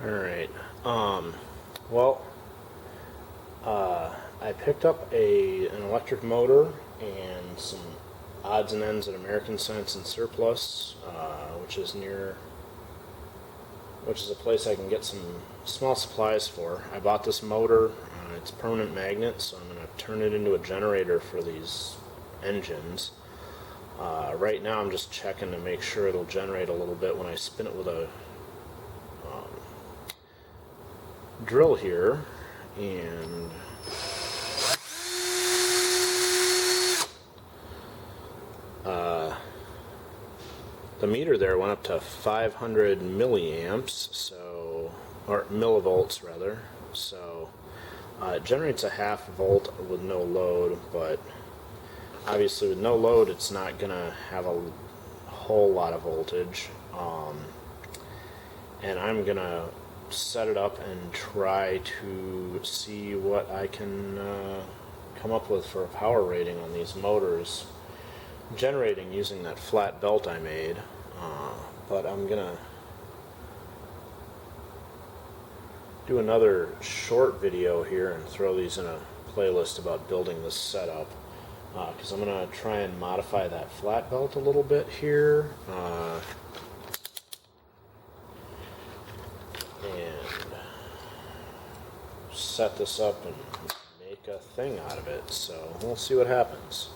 Alright, well, I picked up an electric motor and some odds and ends at American Science and Surplus, which is a place I can get some small supplies for. I bought this motor. It's a permanent magnet, so I'm going to turn it into a generator for these engines. Right now I'm just checking to make sure it'll generate a little bit when I spin it with a drill here, and the meter there went up to 500 milliamps, or millivolts rather, so it generates a half volt with no load, but obviously with no load it's not gonna have a whole lot of voltage, and I'm gonna set it up and try to see what I can come up with for a power rating on these motors generating using that flat belt I made. But I'm gonna do another short video here and throw these in a playlist about building this setup, because I'm gonna try and modify that flat belt a little bit here, and set this up and make a thing out of it. So we'll see what happens.